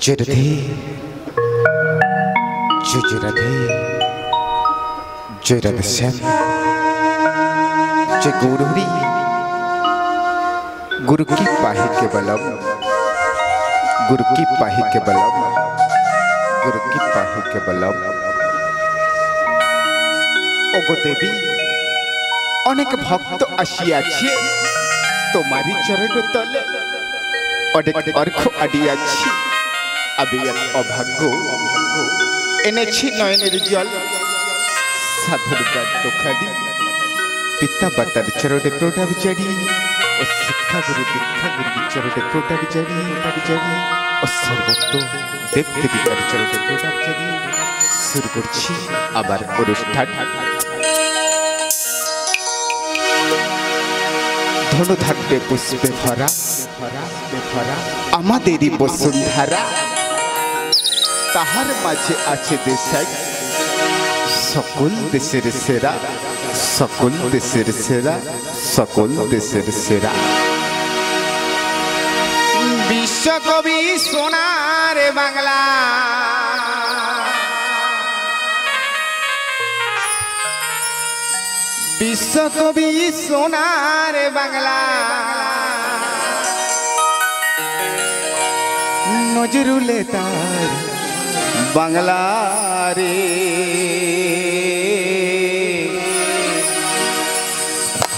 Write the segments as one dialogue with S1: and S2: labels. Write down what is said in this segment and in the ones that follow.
S1: जय राधे जय राधे जय राधे श्याम जय गौरी गुरु की पाही के बलम गुरु की पाही के बलम गुरु की पाही के बलम ओगो देवी अनेक भक्त आसियाछे तुम्हारी चरण तले अनेक अर्घ आदियाछी अभी अभाग्य এনেছি নয়নের জল সাধুর দুঃখাদি পিতা বাতার চরণে প্রণাম জানি ও শিক্ষা গুরু দীক্ষা গুরু চরণে প্রণাম জানি ও সর্বত্র দেব দেবিকার চরণে প্রণাম জানি শুরু করছি আবার অনুষ্ঠান ধনু থাকবে পুষ্পে ভরা আমাদেরই বসুন্ধরা তাহার মাঝে আছে দেশাই সকল দেশের সেরা সকল দেশের সেরা সকল দেশের সেরা বিশ্বকবি সোনার বাংলা বিশ্বকবি সোনার বাংলা নজরুলে তার বাংলা রে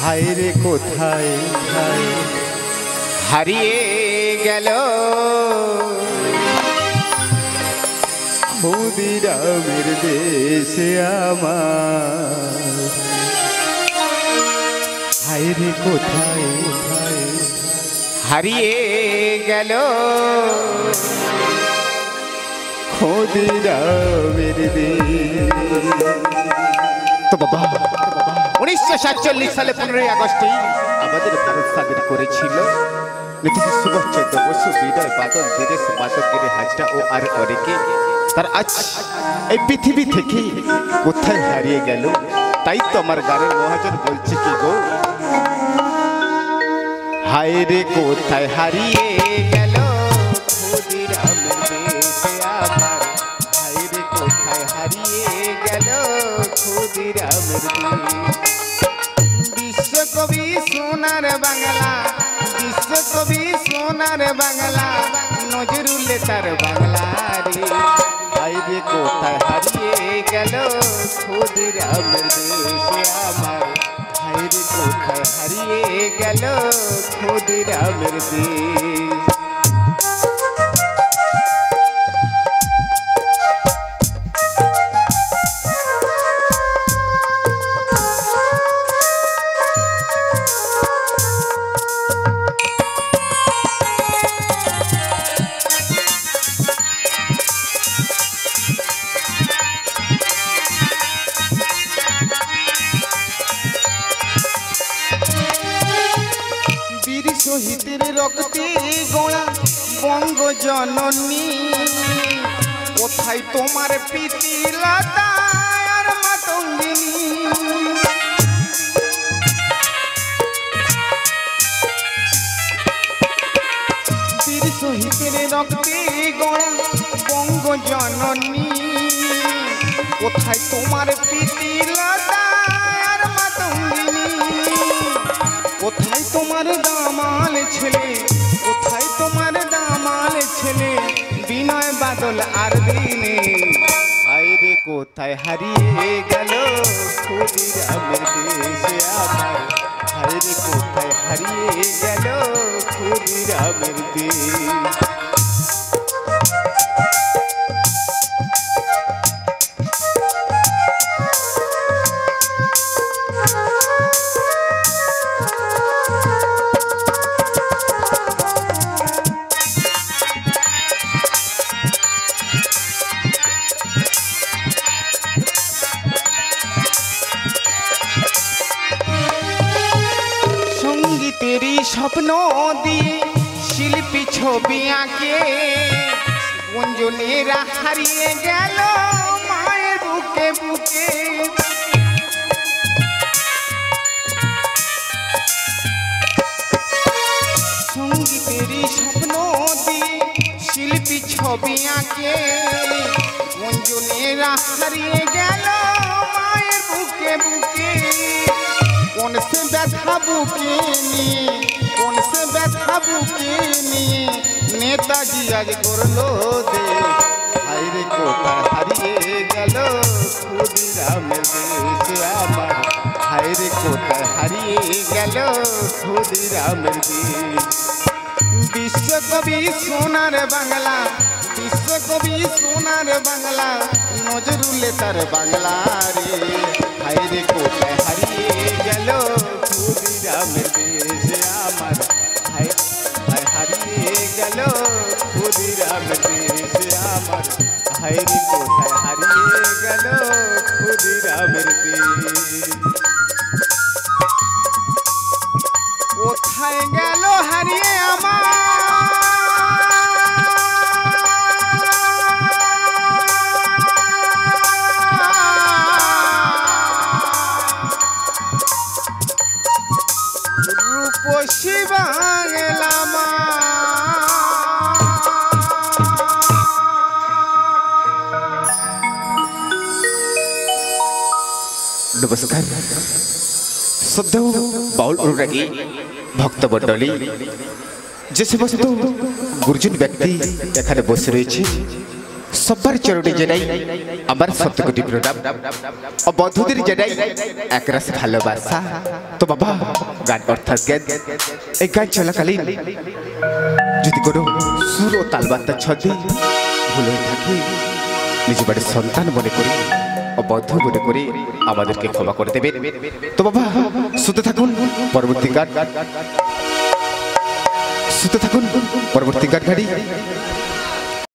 S1: হায় রে কোথায় হারিয়ে গেল ক্ষুদিরামের দেশে আমার হায় রে কোথায় হারিয়ে গেল তো বাবা 1947 সালে 15 আগস্টে আমাদের ভারত স্বাধীন করেছিল নেতাজি সুভাষচন্দ্র বসু বিনয় বাদল দীনেশ মাধবগিরি হাজরা ও আর অনেকে তার আজ এই পৃথিবী থেকে কোথায় হারিয়ে গেল তাই তো আমার গানের মহাজন বলছে কি গো হায় রে কোথায় হারিয়ে গেল ক্ষুদিরামের দেশে আমার হায় রে কোথায় হারিয়ে গেল ক্ষুদিরামের বিশ্বকবি সোনার বাংলা বিশ্বকবি সোনার বাংলা নজরুলে তার বাংলা রে হায় রে কোথায় হারিয়ে গেল ক্ষুদিরামের দেশে আমার হায় রে কোথায় হারিয়ে গেল ক্ষুদিরামের দেশ শহীদের রক্তে গোড়া বঙ্গ জননী কোথায় তোমার প্রীতি লতা আর মাতঙ্গিনী বীর শহীদের রক্তে গোড়া বঙ্গ জননী কোথায় তোমার প্রীতি লতা আর মাতঙ্গিনী কোথায় তোমার দামাল ছেলে কোথায় তোমার দামাল ছেলে বিনয় বাদল আর দিনে হায় রে কোথায় হারিয়ে গেল ক্ষুদিরামের দেশে আমার হায় রে কোথায় হারিয়ে গেল ক্ষুদিরামের দেশ तेरी सपनों दिए शिल्पी छवि आके गुंजनेरा हारिए गেল माয়ের বুকে বুকে সঙ্গীতেরই স্বপ্ন দিয়ে শিল্পী ছবি আঁকে গুঞ্জনেরা হারিয়ে গেল মায়ের বুকে বুকে কোন সে ব্যথা বুকে নিয়ে কোন সে ব্যথা বুকে নিয়ে নেতাজি আজ করলো দে হায়রে কোথায় হারিয়ে গেল ক্ষুদিরামের দেশ আমার হায়রে কোথায় হারিয়ে গেল ক্ষুদিরামের দেশ বিশ্বকবি সোনার বাংলা বিশ্বকবি সোনার বাংলা নজরুলে তার বাংলা রে হায়রে কোথায় হারিয়ে গেল ক্ষুদিরামের দেশ আমার হারিয়ে গেল ক্ষুদিরামের দেশ আমার হায়রে কোথায় হারিয়ে গেল ক্ষুদিরামের দেশ কোথায় গেল হারিয়ে আমার রূপসী বাংলা মা নমস্কার শ্রদ্ধেয় বাউল অনুরাগী ভক্তমণ্ডলী যে সমস্ত গুরুজন ব্যক্তি এখানে বসে রয়েছে সবার চরণে জানাই আমার সত্যকোটি প্রণাম ও বন্ধুদের জানাই একরাশ ভালোবাসা তো বাবা গান অর্থাৎ জ্ঞান এই গান চলাকালীন যদি কোনো সুর ও তালবার্তা ছন্দে ভুল হয়ে থাকে নিজ বাড়ির সন্তান মনে করি ও বন্ধু মনে করে আমাদেরকে ক্ষমা করে দেবেন তো বাবা শুনতে থাকুন পরবর্তী গান শুনতে থাকুন পরবর্তী গান গাড়ি